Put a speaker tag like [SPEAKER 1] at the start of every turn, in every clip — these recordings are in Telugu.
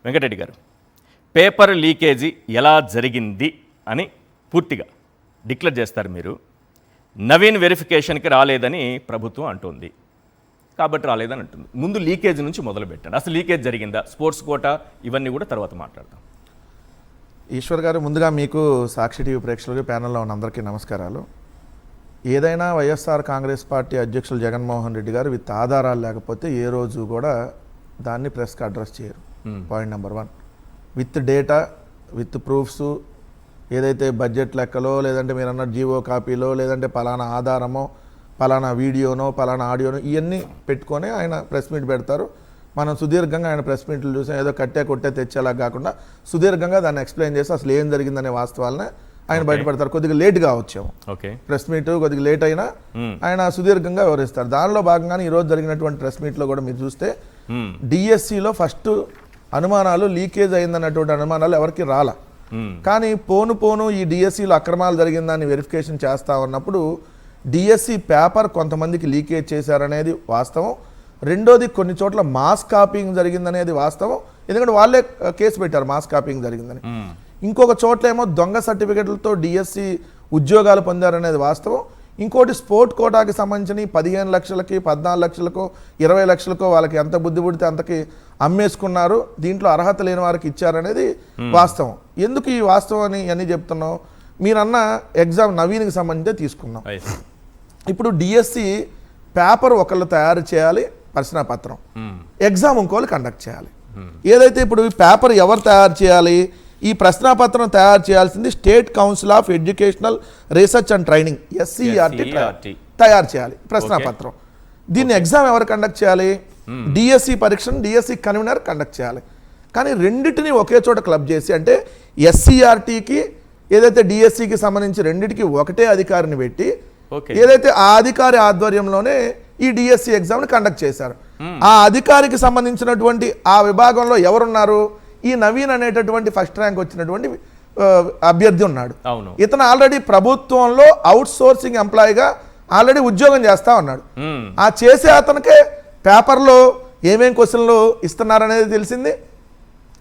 [SPEAKER 1] వెంకటరెడ్డి గారు, పేపర్ లీకేజీ ఎలా జరిగింది అని పూర్తిగా డిక్లేర్ చేస్తారు మీరు. నవీన్ వెరిఫికేషన్కి రాలేదని ప్రభుత్వం అంటుంది, కాబట్టి రాలేదని అంటుంది. ముందు లీకేజ్ నుంచి మొదలు పెట్టండి. అసలు లీకేజ్ జరిగిందా, స్పోర్ట్స్ కోటా, ఇవన్నీ కూడా తర్వాత మాట్లాడదాం.
[SPEAKER 2] ఈశ్వర్ గారు, ముందుగా మీకు సాక్షి టీవీ ప్రేక్షకులకి ప్యానెల్లో ఉన్న అందరికీ నమస్కారాలు. ఏదైనా వైఎస్ఆర్ కాంగ్రెస్ పార్టీ అధ్యక్షులు జగన్మోహన్ రెడ్డి గారు విత్ ఆధారాలు లేకపోతే ఏ రోజు కూడా దాన్ని ప్రెస్కి అడ్రస్ చేయరు. Point number 1, with data, with proofs, ఏదైతే బడ్జెట్ లెక్కలో, లేదంటే మీరు అన్న జీవో కాపీలో, లేదంటే పలానా ఆధారమో, పలానా వీడియోనో, పలానా ఆడియోనో, ఇవన్నీ పెట్టుకొని ఆయన ప్రెస్ మీట్ పెడతారు. మనం సుదీర్ఘంగా ఆయన ప్రెస్ మీట్లు చూసాం. ఏదో కట్టే కొట్టే తెచ్చేలా కాకుండా సుదీర్ఘంగా దాన్ని ఎక్స్ప్లెయిన్ చేసి అసలు ఏం జరిగిందనే వాస్తవాలనే ఆయన బయటపడతారు. కొద్దిగా లేట్గా వచ్చాము, ప్రెస్ మీట్ కొద్దిగా లేట్ అయినా ఆయన సుదీర్ఘంగా వివరిస్తారు. దానిలో భాగంగానే ఈరోజు జరిగినటువంటి ప్రెస్ మీట్లో కూడా మీరు చూస్తే డిఎస్సిలో ఫస్ట్ అనుమానాలు లీకేజ్ అయిందన్నటువంటి అనుమానాలు ఎవరికి రాలా. కానీ పోను ఈ డిఎస్సిలో అక్రమాలు జరిగిందని వెరిఫికేషన్ చేస్తా ఉన్నప్పుడు డిఎస్సి పేపర్ కొంతమందికి లీకేజ్ చేశారనేది వాస్తవం. రెండోది, కొన్ని చోట్ల మాస్ కాపీయింగ్ జరిగిందనేది వాస్తవం, ఎందుకంటే వాళ్ళే కేసు పెట్టారు మాస్ కాపీయింగ్ జరిగిందని. ఇంకొక చోట్ల ఏమో దొంగ సర్టిఫికెట్లతో డిఎస్సి ఉద్యోగాలు పొందారనేది వాస్తవం. ఇంకోటి, స్పోర్ట్ కోటాకి సంబంధించి 15 లక్షలకి 14 లక్షలకో 20 లక్షలకో వాళ్ళకి ఎంత బుద్ధి పుడితే అంతకి అమ్మేసుకున్నారు, దీంట్లో అర్హత లేని వారికి ఇచ్చారనేది వాస్తవం. ఎందుకు ఈ వాస్తవం అని చెప్తున్నాం? మీరన్న ఎగ్జామ్ నవీన్కి సంబంధించి తీసుకున్నాం. ఇప్పుడు డిఎస్సి పేపర్ ఒకళ్ళు తయారు చేయాలి, ప్రశ్నాపత్రం, ఎగ్జామ్ ఇంకోళ్ళు కండక్ట్ చేయాలి. ఏదైతే ఇప్పుడు ఈ పేపర్ ఎవరు తయారు చేయాలి, ఈ ప్రశ్నాపత్రం తయారు చేయాల్సింది state council of educational research and training SCERT తయారు చేయాలి ప్రశ్నాపత్రం. దీన్ని ఎగ్జామ్ ఎవరు కండక్ట్ చేయాలి? డిఎస్సి పరీక్షను డిఎస్సి కన్వీనర్ కండక్ట్ చేయాలి. కానీ రెండింటిని ఒకే చోట క్లబ్ చేసి, అంటే SCERTకి ఏదైతే డిఎస్సికి సంబంధించి రెండింటికి ఒకటే అధికారిని పెట్టి, ఏదైతే ఆ అధికారి ఆధ్వర్యంలోనే ఈ డిఎస్సి ఎగ్జామ్ని కండక్ట్ చేశారు. ఆ అధికారికి సంబంధించినటువంటి ఆ విభాగంలో ఎవరున్నారు? ఈ నవీన్ అనేటటువంటి ఫస్ట్ ర్యాంక్ వచ్చినటువంటి అభ్యర్థి ఉన్నాడు. ఇతను ఆల్రెడీ ప్రభుత్వంలో అవుట్ సోర్సింగ్ ఎంప్లాయీగా ఆల్రెడీ ఉద్యోగం చేస్తా ఉన్నాడు. ఆ చేసే అతనికే పేపర్లో ఏమేం క్వశ్చన్లు ఇస్తున్నారనేది తెలిసింది.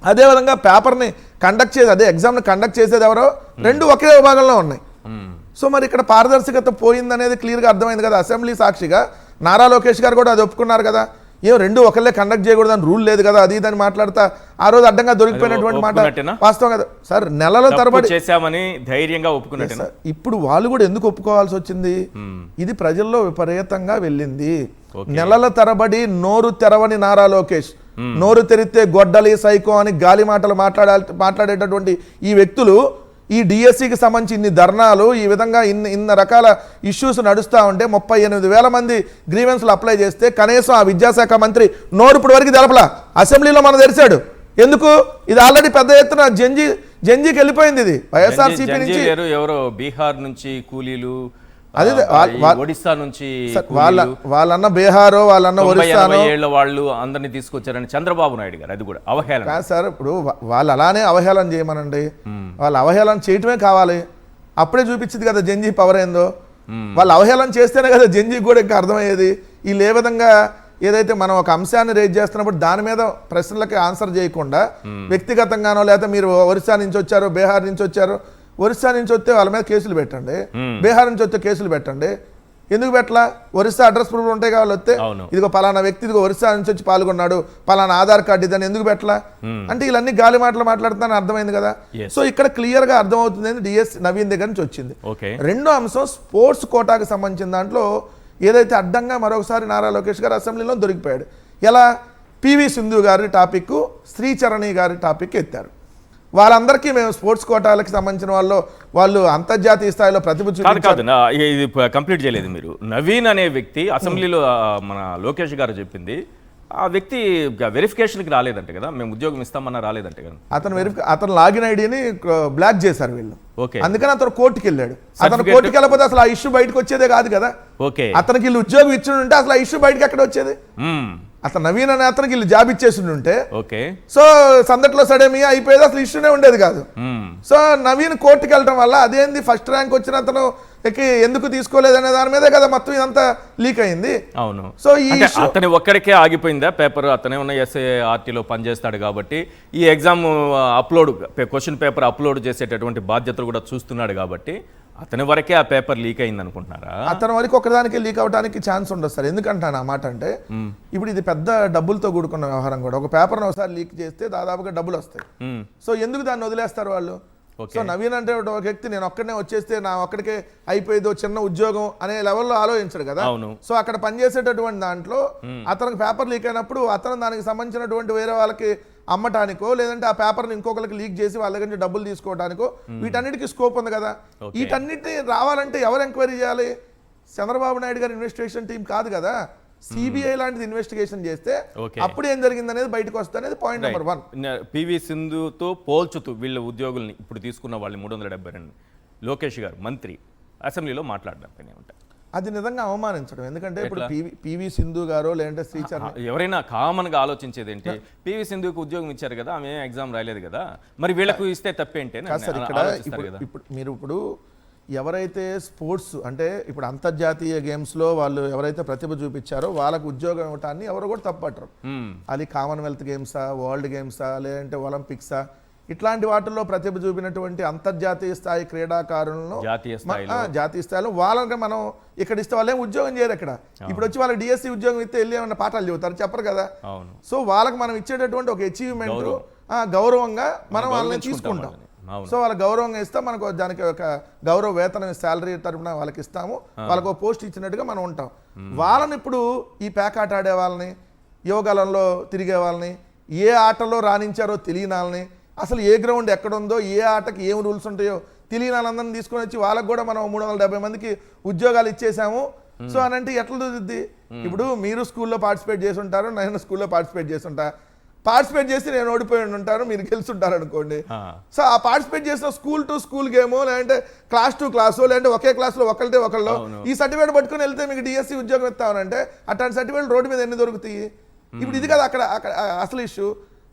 [SPEAKER 2] అదేవిధంగా పేపర్ని కండక్ట్ చేసి, అదే ఎగ్జామ్ని కండక్ట్ చేసేది ఎవరో, రెండు ఒకే విభాగంలో ఉన్నాయి. సో మరి ఇక్కడ పారదర్శకత పోయిందనేది క్లియర్గా అర్థమైంది కదా. అసెంబ్లీ సాక్షిగా నారా లోకేష్ గారు కూడా అది ఒప్పుకున్నారు కదా. ఏం రెండు ఒకళ్ళే కండక్ట్ చేయకూడదని రూల్ లేదు కదా, అది ఇదని మాట్లాడతా ఆ రోజు అడ్డంగా దొరికిపోయినటువంటి మాట వాస్తవం కదా సార్. నెలల తరబడి
[SPEAKER 1] చేశామని ధైర్యంగా ఒప్పుకున్నట్టు.
[SPEAKER 2] ఇప్పుడు వాళ్ళు కూడా ఎందుకు ఒప్పుకోవాల్సి వచ్చింది? ఇది ప్రజల్లో విపరీతంగా వెళ్ళింది. నెలల తరబడి నోరు తెరవని నారా లోకేష్, నోరు తెరిస్తే గొడ్డలి సైకో అని గాలి మాటలు మాట్లాడేటటువంటి ఈ వ్యక్తులు ఈ డిఎస్సికి సంబంధించి ఇన్ని ధర్నాలు, ఈ విధంగా ఇన్ని రకాల ఇష్యూస్ నడుస్తూ ఉంటే 38,000 మంది గ్రీవెన్స్లు అప్లై చేస్తే కనీసం ఆ విద్యాశాఖ మంత్రి నోరు ఇప్పుడు వరకు తెలపలా. అసెంబ్లీలో మనం తెరిచాడు. ఎందుకు? ఇది ఆల్రెడీ పెద్ద ఎత్తున జంజీకి వెళ్ళిపోయింది. ఇది వైఎస్ఆర్సీపీ నుంచి
[SPEAKER 1] ఎవరో బీహార్ నుంచి కూలీలు,
[SPEAKER 2] అదే
[SPEAKER 1] ఒడిస్సా నుంచి
[SPEAKER 2] వాళ్ళన్న బీహారో వాళ్ళన్న ఒరిస్సానో
[SPEAKER 1] వాళ్ళు అందరినీ తీసుకొచ్చారని చంద్రబాబు నాయుడు గారు. అది కూడా అవహేళన
[SPEAKER 2] కాదు సార్. ఇప్పుడు వాళ్ళు అలానే అవహేళన చేయమనండి, వాళ్ళు అవహేళన చేయటమే కావాలి. అప్పుడే చూపించింది కదా జంజీ పవర్ ఏందో. వాళ్ళు అవహేళన చేస్తేనే కదా జంజీకి కూడా ఇంకా అర్థమయ్యేది. వీళ్ళు ఏ విధంగా ఏదైతే మనం ఒక అంశాన్ని రేజ్ చేస్తున్నప్పుడు దాని మీద ప్రశ్నలకి ఆన్సర్ చేయకుండా వ్యక్తిగతంగానో, లేకపోతే మీరు ఒరిస్సా నుంచి వచ్చారు, బీహార్ నుంచి వచ్చారు, ఒరిస్సా నుంచి వస్తే వాళ్ళ మీద కేసులు పెట్టండి, బీహార్ నుంచి వస్తే కేసులు పెట్టండి. ఎందుకు పెట్టలా? ఒరిస్సా అడ్రస్ ప్రూఫ్ ఉంటాయి కావాలి వస్తే, ఇదిగో పలానా వ్యక్తి ఇదిగో ఒరిస్సా నుంచి వచ్చి పాల్గొన్నాడు, పలానా ఆధార్ కార్డు ఇదని ఎందుకు పెట్టలా? అంటే వీళ్ళన్నీ గాలి మాటలు మాట్లాడుతానని అర్థమైంది కదా. సో ఇక్కడ క్లియర్ గా అర్థమవుతుంది డిఎస్ నవీన్ దగ్గర నుంచి వచ్చింది. రెండో అంశం, స్పోర్ట్స్ కోటాకి సంబంధించిన దాంట్లో ఏదైతే అడ్డంగా మరొకసారి నారా లోకేష్ గారు అసెంబ్లీలో దొరికిపోయాడు. ఎలా? పివి సింధు గారి టాపిక్, శ్రీచరణి గారి టాపిక్ ఎత్తారు. వాళ్ళందరికీ మేము స్పోర్ట్స్ కోటాలకు సంబంధించిన వాళ్ళు అంతర్జాతీయ స్థాయిలో ప్రతిభ
[SPEAKER 1] చూపించారు. ఇది కంప్లీట్ చేయలేదు మీరు. నవీన్ అనే వ్యక్తి అసెంబ్లీలో మన లోకేష్ గారు చెప్పింది, ఆ వ్యక్తి వెరిఫికేషన్కి రాలేదంటే కదా, మేము ఉద్యోగం ఇస్తామన్నా రాలేదంటే కదా.
[SPEAKER 2] అతను లాగిన్ ఐడిని బ్లాక్ చేశారు వీళ్ళు. అందుకని అతను కోర్టుకి వెళ్ళాడు. అతను కోర్టుకి వెళ్ళకపోతే అసలు ఆ ఇష్యూ బయటకు వచ్చేదే కాదు కదా. అతనికి వీళ్ళు ఉద్యోగం ఇచ్చి ఉంటే అసలు ఆ ఇష్యూ బయటకు ఎక్కడ వచ్చేది? అతను నవీన్ అనే అతనికి వీళ్ళు జాబ్ ఇచ్చేసి ఉంటే
[SPEAKER 1] ఓకే.
[SPEAKER 2] సో సందట్లో సడేమియా అయిపోయేది, అసలు ఇష్యూనే ఉండేది కాదు. సో నవీన్ కోర్టుకి వెళ్ళటం వల్ల అదేంది ఫస్ట్ ర్యాంక్ వచ్చిన అతను ఎందుకు తీసుకోలేదనే దాని మీదే కదా మొత్తం ఇదంతా లీక్ అయింది.
[SPEAKER 1] అవును.
[SPEAKER 2] సో ఈ
[SPEAKER 1] అతని ఒక్కడికే ఆగిపోయిందా పేపర్? అతనే ఉన్న SARTలో పనిచేస్తాడు కాబట్టి ఈ exam upload question paper upload చేసేటటువంటి బాధ్యతలు కూడా చూస్తున్నాడు కాబట్టి అతని వరకే ఆ పేపర్ లీక్ అయింది అనుకుంటున్నారా?
[SPEAKER 2] అతని వరకు ఒకదానికి లీక్ అవడానికి ఛాన్స్ ఉండదు సార్. ఎందుకంటాను ఆ మాట అంటే ఇప్పుడు ఇది పెద్ద డబ్బులతో కూడుకున్న వ్యవహారం కూడా. ఒక పేపర్ను ఒకసారి లీక్ చేస్తే దాదాపుగా డబ్బులు వస్తాయి. సో ఎందుకు దాన్ని వదిలేస్తారు వాళ్ళు? సో నవీన్ అంటే ఒక వ్యక్తి నేను ఒక్కడనే వచ్చేస్తే నా ఒక్కడికే అయిపోయేదో చిన్న ఉద్యోగం అనే లెవెల్లో ఆలోచించడు కదా. సో అక్కడ పనిచేసేటటువంటి దాంట్లో అతనికి పేపర్ లీక్ అయినప్పుడు అతను దానికి సంబంధించినటువంటి వేరే వాళ్ళకి అమ్మటానికో లేదంటే ఆ పేపర్ని ఇంకొకరికి లీక్ చేసి వాళ్ళ దగ్గర నుంచి డబ్బులు తీసుకోవడానికో వీటన్నిటికీ స్కోప్ ఉంది కదా. వీటన్నిటిని రావాలంటే ఎవరు ఎంక్వైరీ చేయాలి? చంద్రబాబు నాయుడు గారి ఇన్వెస్టిగేషన్ టీం కాదు కదా. సిబిఐ లాంటిది ఇన్వెస్టిగేషన్ చేస్తే అప్పుడు ఏం జరిగింది అనేది బయటకు వస్తుంది అనేది పాయింట్ నెంబర్ 1.
[SPEAKER 1] PV సింధుతో పోల్చుతూ వీళ్ళ ఉద్యోగుల్ని ఇప్పుడు తీసుకున్న వాళ్ళు 372 లోకేష్ గారు మంత్రి అసెంబ్లీలో మాట్లాడడం పైన ఉంటాయి.
[SPEAKER 2] అది నిజంగా అవమానించడం. ఎందుకంటే ఇప్పుడు పివి సింధు గారు లేదంటే శ్రీచరణ్
[SPEAKER 1] ఎవరైనా కామన్ గా ఆలోచించేది ఏంటి? PV సింధుకు ఉద్యోగం ఇచ్చారు కదా, ఆమె ఎగ్జామ్ రాయలేదు కదా, మరి వీళ్ళకు ఇస్తే తప్పేంటి?
[SPEAKER 2] ఇప్పుడు మీరు ఇప్పుడు ఎవరైతే స్పోర్ట్స్ అంటే ఇప్పుడు అంతర్జాతీయ గేమ్స్లో వాళ్ళు ఎవరైతే ప్రతిభ చూపించారో వాళ్ళకు ఉద్యోగం ఇవ్వటాన్ని ఎవరు కూడా తప్పట్టరు. అది కామన్వెల్త్ గేమ్సా, వరల్డ్ గేమ్సా, లేదంటే ఒలింపిక్సా, ఇట్లాంటి వాటిల్లో ప్రతిభ చూపినటువంటి అంతర్జాతీయ స్థాయి క్రీడాకారులను జాతీయ స్థాయిలో వాళ్ళకి మనం ఇక్కడ ఇస్తే వాళ్ళేం ఉద్యోగం చేయరు. ఇక్కడ ఇప్పుడు వచ్చి వాళ్ళకి DSC ఉద్యోగం ఇస్తే వెళ్ళి ఏమన్నా పాఠాలు చెబుతారు? చెప్పరు కదా. సో వాళ్ళకి మనం ఇచ్చేటటువంటి ఒక అచీవ్మెంట్ గౌరవంగా మనం వాళ్ళని తీసుకుంటాం. సో వాళ్ళకి గౌరవంగా ఇస్తాం, మనకు దానికి ఒక గౌరవ వేతనం శాలరీ తరపున వాళ్ళకి ఇస్తాము, వాళ్ళకు ఒక పోస్ట్ ఇచ్చినట్టుగా మనం ఉంటాం. వాళ్ళని ఇప్పుడు ఈ పేకాట ఆడే వాళ్ళని, యోగాలలో తిరిగే వాళ్ళని, ఏ ఆటలో రాణించారో తెలియని వాళ్ళని, అసలు ఏ గ్రౌండ్ ఎక్కడుందో, ఏ ఆటకి ఏం రూల్స్ ఉంటాయో తెలియని వాళ్ళందరినీ తీసుకొని వచ్చి వాళ్ళకు కూడా మనం 370 మందికి ఉద్యోగాలు ఇచ్చేసాము. సో అని అంటే ఎట్లా కుదురుద్ది? ఇప్పుడు మీరు స్కూల్లో పార్టిసిపేట్ చేసి ఉంటారు, నేను స్కూల్లో పార్టిసిపేట్ చేసి ఉంటా. పార్టిసిపేట్ చేసి నేను ఓడిపోయి ఉంటాను, మీరు గెలుచుంటారు అనుకోండి. సో ఆ పార్టిసిపేట్ చేసిన స్కూల్ టు స్కూల్ గేమో లేదంటే క్లాస్ టు క్లాసో లేదంటే ఒకే క్లాస్లో ఒకళ్ళే ఒకళ్ళు ఈ సర్టిఫికేట్ పట్టుకుని వెళ్తే మీకు DSC ఉద్యోగం ఇస్తామనంటే అట్లాంటి సర్టిఫికేట్ రోడ్డు మీద ఎన్ని దొరుకుతాయి? ఇప్పుడు ఇది కదా అక్కడ అసలు ఇష్యూ.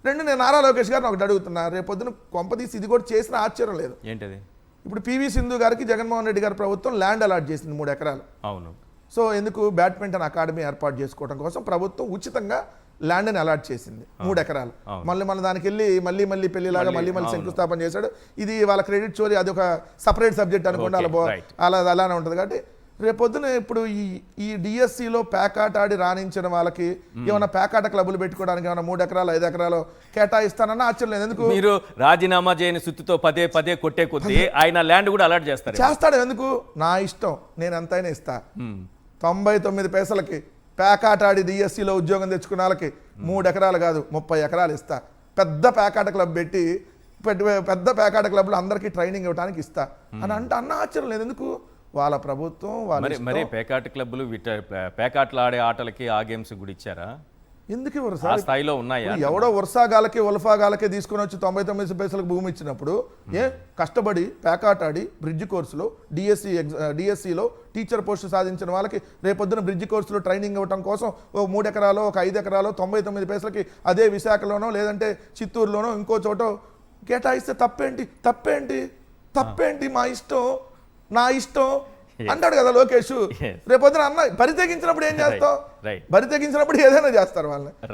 [SPEAKER 2] రెండు, నేను నారా లోకేష్ గారిని ఒకటి అడుగుతున్నా, రేపు పొద్దున కొంపదీసి ఇది కూడా చేసిన ఆశ్చర్యం లేదు.
[SPEAKER 1] ఏంటది?
[SPEAKER 2] ఇప్పుడు PV సింధు గారికి జగన్మోహన్ రెడ్డి గారి ప్రభుత్వం ల్యాండ్ అలాట్ చేసింది 3 ఎకరాలు.
[SPEAKER 1] అవును.
[SPEAKER 2] సో ఎందుకు? బ్యాడ్మింటన్ అకాడమీ ఏర్పాటు చేసుకోవడం కోసం ప్రభుత్వం ఉచితంగా ల్యాండ్ని అలాట్ చేసింది 3 ఎకరాలు. మళ్ళీ దానికి వెళ్ళి మళ్ళీ పెళ్లిలాగా మళ్ళీ శంకుస్థాపన చేశాడు. ఇది వాళ్ళ క్రెడిట్ చోరీ, అది ఒక సపరేట్ సబ్జెక్ట్ అనుకోండి, అలానే ఉంటుంది. కాబట్టి రేపొద్దున ఇప్పుడు ఈ DSCలో పేకాట ఆడి రాణించిన వాళ్ళకి ఏమైనా పేకాట క్లబ్బులు పెట్టుకోవడానికి ఏమైనా 3 ఎకరాలు 5 ఎకరాలు కేటాయిస్తానన్న ఆశ్చర్యం లేదు. ఎందుకు?
[SPEAKER 1] మీరు రాజీనామా చేయని సుత్తితో పదే కొట్టే కొద్దీ ఆయన ల్యాండ్ కూడా అలాట్ చేస్తాడు.
[SPEAKER 2] ఎందుకు? నా ఇష్టం, నేను ఎంతైనా ఇస్తా. 99 పైసలకి పేకాట ఆడి DSCలో ఉద్యోగం తెచ్చుకున్న వాళ్ళకి 3 ఎకరాలు కాదు 30 ఎకరాలు ఇస్తా. పెద్ద పేకాట క్లబ్ పెట్టి పెద్ద పేకాట క్లబ్లో అందరికీ ట్రైనింగ్ ఇవ్వడానికి ఇస్తా అని అన్న ఆశ్చర్యం లేదు. ఎందుకు? వాళ్ళ ప్రభుత్వం
[SPEAKER 1] మరి పేకాట క్లబ్లు పేకాటలు ఆడే ఆటలకి ఆ గేమ్స్ కూడా ఇచ్చారా?
[SPEAKER 2] ఎందుకు ఇవ్వరు సార్?
[SPEAKER 1] స్థాయిలో ఉన్నాయా?
[SPEAKER 2] ఎవడో వర్షాగాలకి ఉల్ఫాగాలకి తీసుకుని వచ్చి 99 పైసలకు భూమి ఇచ్చినప్పుడు కష్టపడి పేకాట ఆడి బ్రిడ్జ్ కోర్సులో DSCలో టీచర్ పోస్ట్ సాధించిన వాళ్ళకి రేపొద్దున బ్రిడ్జ్ కోర్సులో ట్రైనింగ్ ఇవ్వడం కోసం 3 ఎకరాలు 5 ఎకరాలు 99 పైసలకి అదే విశాఖలోనో లేదంటే చిత్తూరులోనో ఇంకో చోట కేటాయిస్తే తప్పేంటి? మా ఇష్టం, నా ఇష్టం అంటాడు కదా లోకేష్. రేపొద్దున అన్న బరి తెగించినప్పుడు ఏం చేస్తావు? బరి తెగించినప్పుడు ఏదైనా చేస్తారు వాళ్ళని.